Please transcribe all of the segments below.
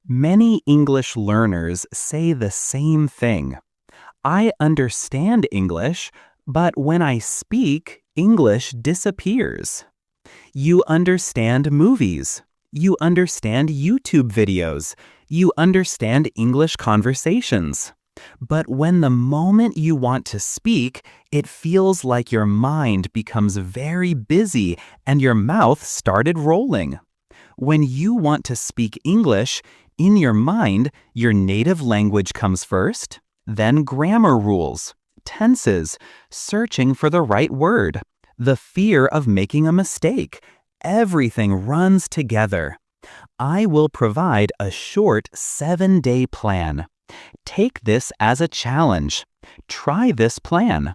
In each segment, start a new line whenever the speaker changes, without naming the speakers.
Many English learners say the same thing. I understand English, but when I speak, English disappears. You understand movies. You understand YouTube videos. You understand English conversations. But when the moment you want to speak, it feels like your mind becomes very busy and your mouth started rolling. When you want to speak English, in your mind, your native language comes first, then grammar rules, tenses, searching for the right word, the fear of making a mistake. Everything runs together. I will provide a short 7-day plan. Take this as a challenge. Try this plan.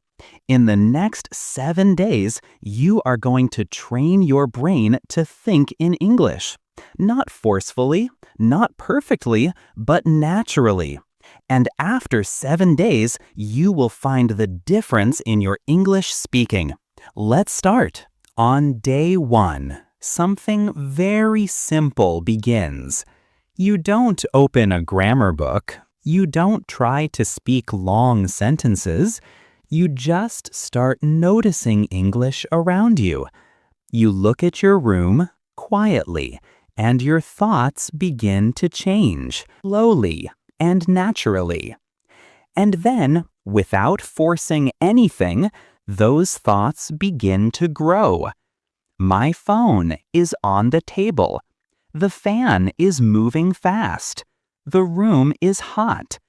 In the next 7 days, you are going to train your brain to think in English. Not forcefully, not perfectly, but naturally. And after 7 days, you will find the difference in your English speaking. Let's start. On day 1, something very simple begins. You don't open a grammar book. You don't try to speak long sentences. You just start noticing English around you. You look at your room quietly, and your thoughts begin to change slowly and naturally. And then, without forcing anything, those thoughts begin to grow. My phone is on the table. The fan is moving fast. The room is hot.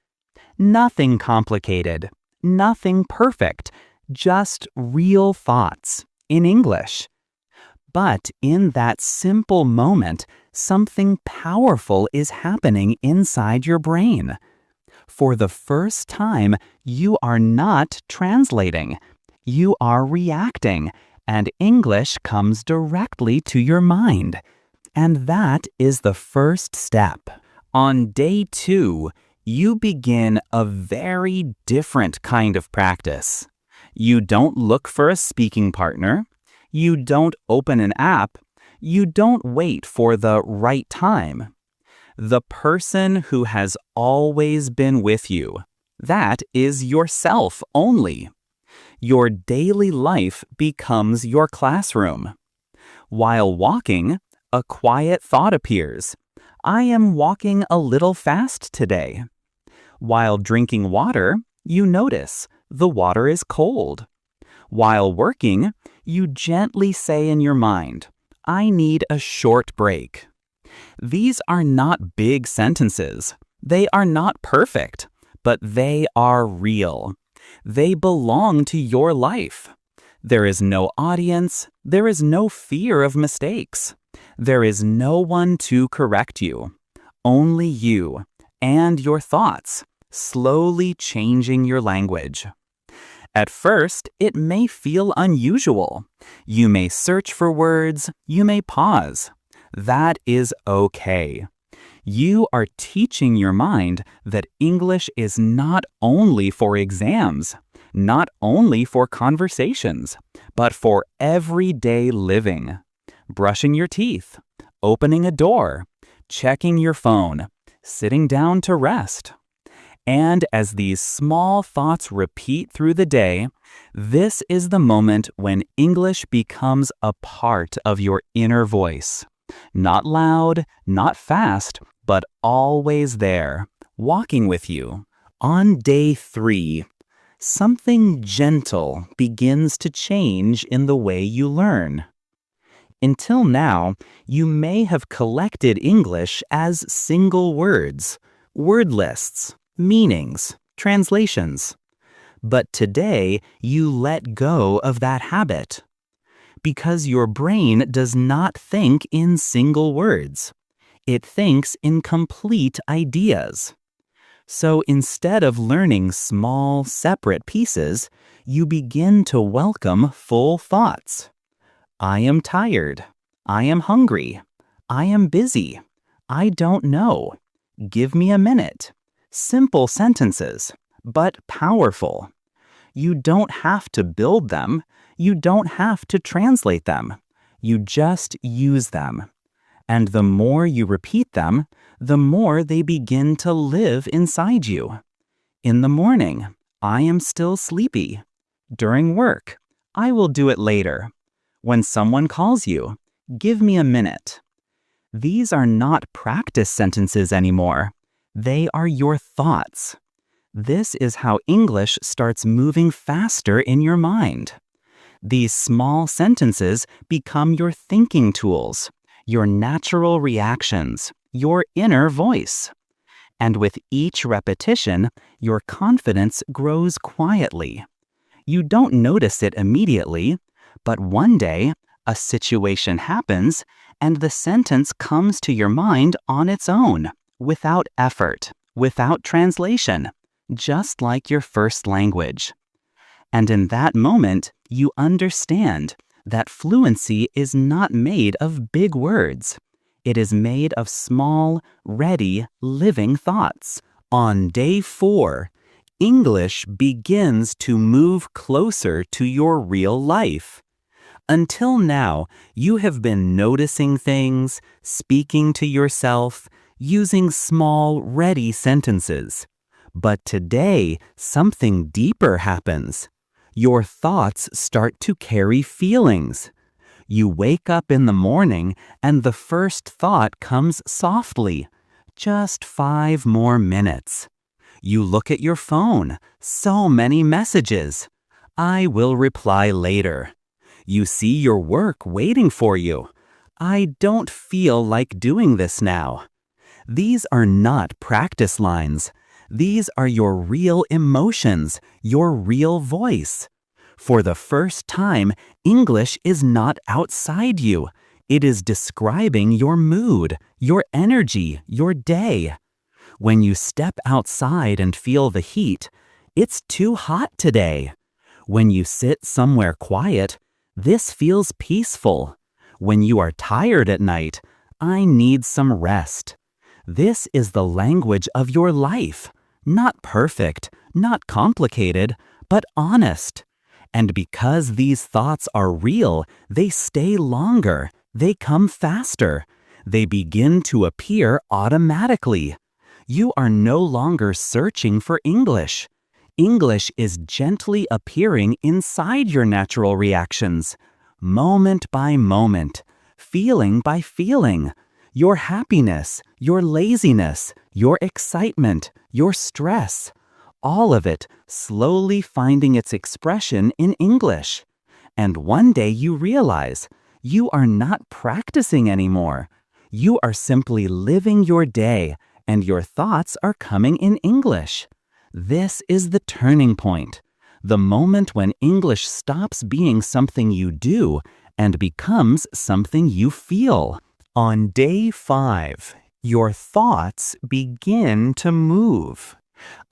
Nothing complicated, nothing perfect, just real thoughts in English. But in that simple moment, something powerful is happening inside your brain. For the first time, you are not translating. You are reacting, and English comes directly to your mind. And that is the first step. On day 2, you begin a very different kind of practice. You don't look for a speaking partner. You don't open an app. You don't wait for the right time. The person who has always been with you, that is yourself only. Your daily life becomes your classroom. While walking, a quiet thought appears. I am walking a little fast today. While drinking water, you notice the water is cold. While working, you gently say in your mind, I need a short break. These are not big sentences. They are not perfect, but they are real. They belong to your life. There is no audience. There is no fear of mistakes. There is no one to correct you. Only you and your thoughts, slowly changing your language. At first, it may feel unusual. You may search for words. You may pause. That is okay. You are teaching your mind that English is not only for exams, not only for conversations, but for everyday living. Brushing your teeth, opening a door, checking your phone, sitting down to rest. And as these small thoughts repeat through the day, this is the moment when English becomes a part of your inner voice. Not loud, not fast, but always there, walking with you. On day 3, something gentle begins to change in the way you learn. Until now, you may have collected English as single words, word lists, meanings, translations. But today, you let go of that habit. Because your brain does not think in single words. It thinks in complete ideas. So instead of learning small, separate pieces, you begin to welcome full thoughts. I am tired. I am hungry. I am busy. I don't know. Give me a minute. Simple sentences, but powerful. You don't have to build them. You don't have to translate them. You just use them. And the more you repeat them, the more they begin to live inside you. In the morning, I am still sleepy. During work, I will do it later. When someone calls you, give me a minute. These are not practice sentences anymore. They are your thoughts. This is how English starts moving faster in your mind. These small sentences become your thinking tools, your natural reactions, your inner voice. And with each repetition, your confidence grows quietly. You don't notice it immediately, but one day, a situation happens, and the sentence comes to your mind on its own, without effort, without translation, just like your first language. And in that moment, you understand that fluency is not made of big words. It is made of small, ready, living thoughts. On day 4, English begins to move closer to your real life. Until now, you have been noticing things, speaking to yourself, using small, ready sentences. But today, something deeper happens. Your thoughts start to carry feelings. You wake up in the morning and the first thought comes softly. Just 5 more minutes. You look at your phone. So many messages. I will reply later. You see your work waiting for you. I don't feel like doing this now. These are not practice lines. These are your real emotions, your real voice. For the first time, English is not outside you. It is describing your mood, your energy, your day. When you step outside and feel the heat, it's too hot today. When you sit somewhere quiet, this feels peaceful. When you are tired at night, I need some rest. This is the language of your life. Not perfect, not complicated, but honest. And because these thoughts are real, they stay longer, they come faster, they begin to appear automatically. You are no longer searching for English. English is gently appearing inside your natural reactions, moment by moment, feeling by feeling. Your happiness, your laziness, your excitement, your stress, all of it slowly finding its expression in English. And one day you realize you are not practicing anymore. You are simply living your day, and your thoughts are coming in English. This is the turning point, the moment when English stops being something you do and becomes something you feel. On day 5, your thoughts begin to move.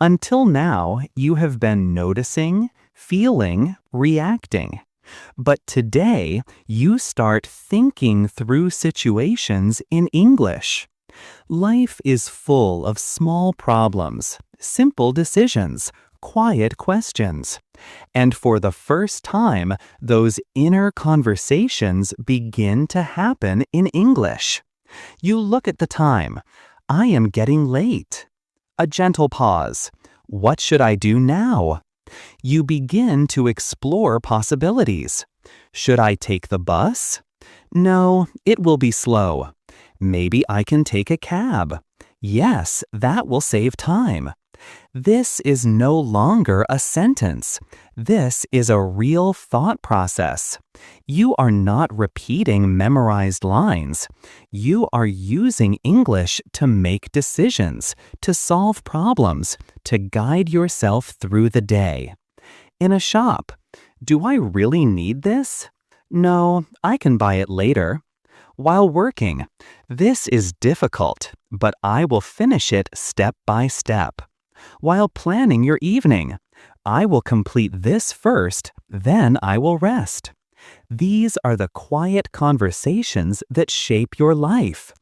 Until now, you have been noticing, feeling, reacting. But today, you start thinking through situations in English. Life is full of small problems, simple decisions, quiet questions. And for the first time, those inner conversations begin to happen in English. You look at the time. I am getting late. A gentle pause. What should I do now? You begin to explore possibilities. Should I take the bus? No, it will be slow. Maybe I can take a cab. Yes, that will save time. This is no longer a sentence. This is a real thought process. You are not repeating memorized lines. You are using English to make decisions, to solve problems, to guide yourself through the day. In a shop, do I really need this? No, I can buy it later. While working, this is difficult, but I will finish it step by step. While planning your evening, I will complete this first, then I will rest. These are the quiet conversations that shape your life.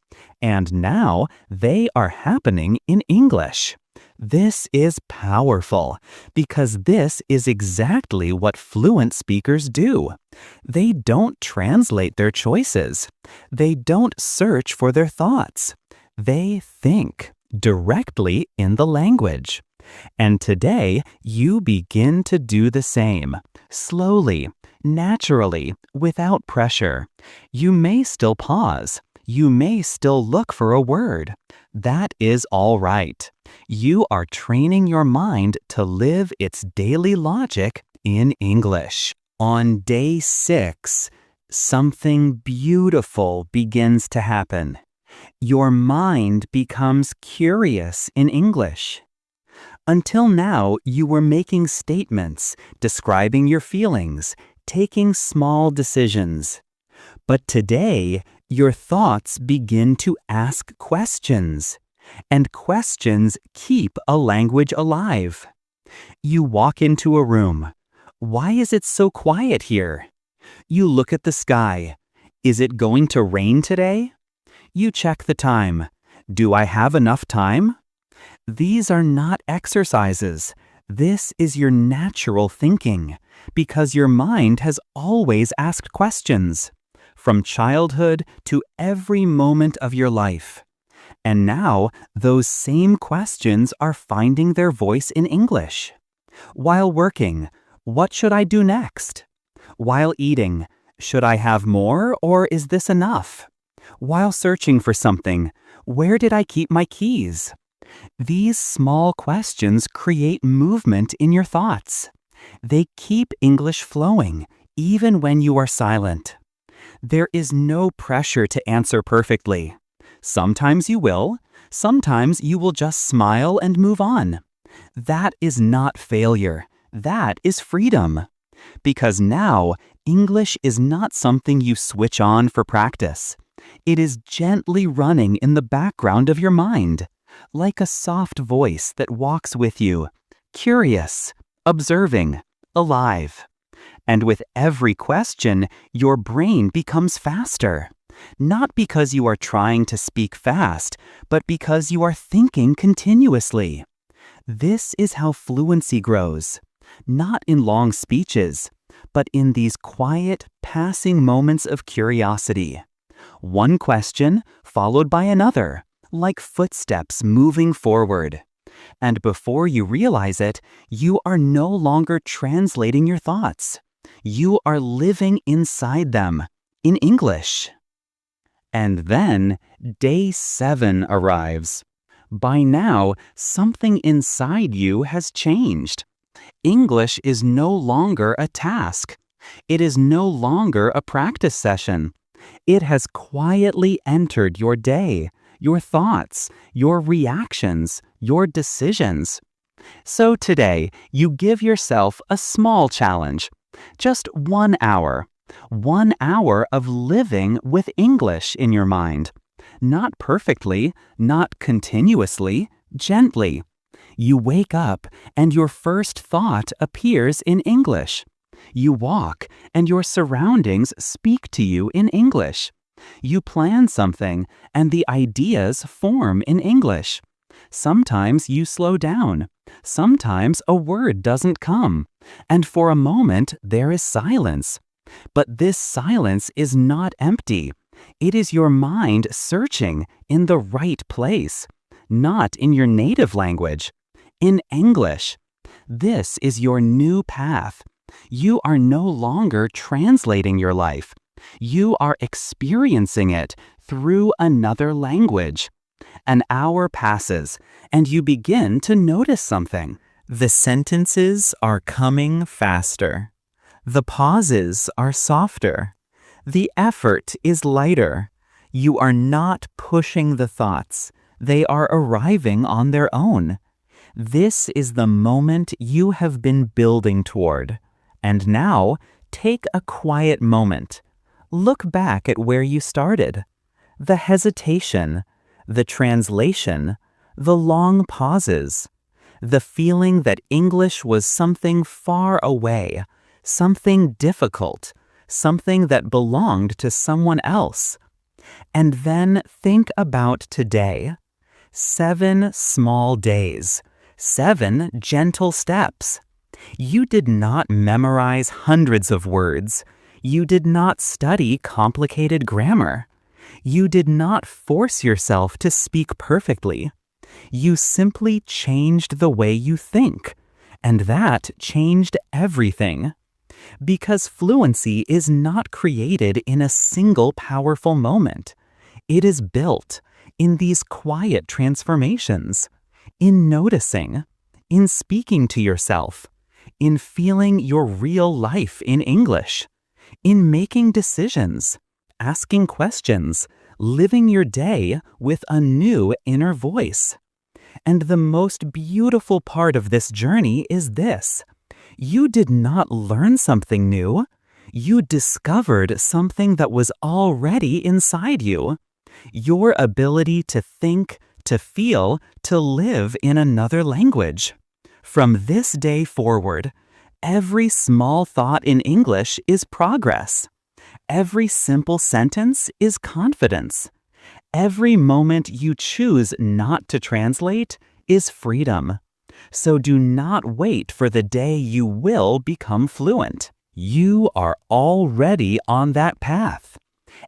And now they are happening in English. This is powerful because this is exactly what fluent speakers do. They don't translate their choices. They don't search for their thoughts. They think directly in the language. And today, you begin to do the same, slowly, naturally, without pressure. You may still pause. You may still look for a word. That is all right. You are training your mind to live its daily logic in English. On day 6, something beautiful begins to happen. Your mind becomes curious in English. Until now, you were making statements, describing your feelings, taking small decisions. But today, your thoughts begin to ask questions. And questions keep a language alive. You walk into a room. Why is it so quiet here? You look at the sky. Is it going to rain today? You check the time. Do I have enough time? These are not exercises. This is your natural thinking, because your mind has always asked questions, from childhood to every moment of your life. And now, those same questions are finding their voice in English. While working, what should I do next? While eating, should I have more or is this enough? While searching for something, where did I keep my keys? These small questions create movement in your thoughts. They keep English flowing, even when you are silent. There is no pressure to answer perfectly. Sometimes you will. Sometimes you will just smile and move on. That is not failure. That is freedom. Because now, English is not something you switch on for practice. It is gently running in the background of your mind, like a soft voice that walks with you, curious, observing, alive. And with every question, your brain becomes faster. Not because you are trying to speak fast, but because you are thinking continuously. This is how fluency grows, not in long speeches, but in these quiet, passing moments of curiosity. One question followed by another, like footsteps moving forward. And before you realize it, you are no longer translating your thoughts. You are living inside them, in English. And then, day 7 arrives. By now, something inside you has changed. English is no longer a task. It is no longer a practice session. It has quietly entered your day, your thoughts, your reactions, your decisions. So today, you give yourself a small challenge. Just 1 hour. 1 hour of living with English in your mind. Not perfectly, not continuously, gently. You wake up and your first thought appears in English. You walk and your surroundings speak to you in English. You plan something and the ideas form in English. Sometimes you slow down. Sometimes a word doesn't come. And for a moment there is silence. But this silence is not empty. It is your mind searching in the right place, not in your native language, in English. This is your new path. You are no longer translating your life. You are experiencing it through another language. An hour passes, and you begin to notice something. The sentences are coming faster. The pauses are softer. The effort is lighter. You are not pushing the thoughts. They are arriving on their own. This is the moment you have been building toward. And now, take a quiet moment. Look back at where you started. The hesitation, the translation, the long pauses, the feeling that English was something far away, something difficult, something that belonged to someone else. And then think about today. 7 small days, 7 gentle steps. You did not memorize hundreds of words. You did not study complicated grammar. You did not force yourself to speak perfectly. You simply changed the way you think, and that changed everything. Because fluency is not created in a single powerful moment. It is built in these quiet transformations, in noticing, in speaking to yourself, in feeling your real life in English, in making decisions, asking questions, living your day with a new inner voice. And the most beautiful part of this journey is this. You did not learn something new. You discovered something that was already inside you. Your ability to think, to feel, to live in another language. From this day forward, every small thought in English is progress. Every simple sentence is confidence. Every moment you choose not to translate is freedom. So do not wait for the day you will become fluent. You are already on that path.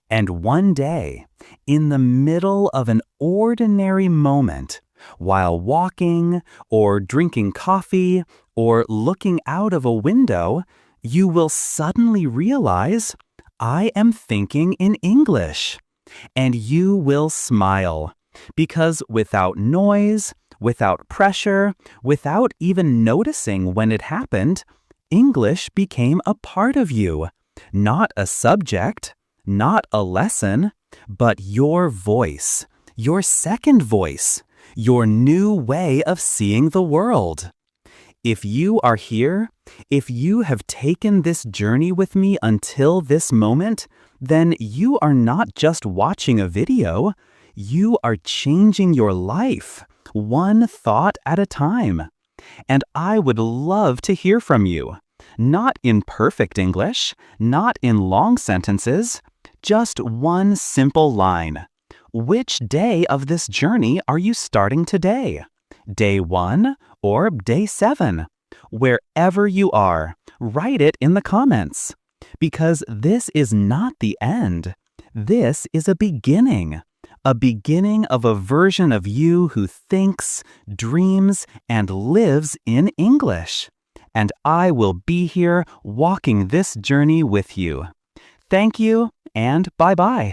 And one day, in the middle of an ordinary moment, while walking or drinking coffee or looking out of a window, you will suddenly realize, I am thinking in English. And you will smile, because without noise, without pressure, without even noticing when it happened, English became a part of you. Not a subject, not a lesson, but your voice, your second voice, your new way of seeing the world. If you are here, if you have taken this journey with me until this moment, then you are not just watching a video, you are changing your life, one thought at a time. And I would love to hear from you. Not in perfect English, not in long sentences, just one simple line. Which day of this journey are you starting today? Day 1 or day 7? Wherever you are, write it in the comments. Because this is not the end. This is a beginning of a version of you who thinks, dreams, and lives in English. And I will be here walking this journey with you. Thank you, and bye-bye.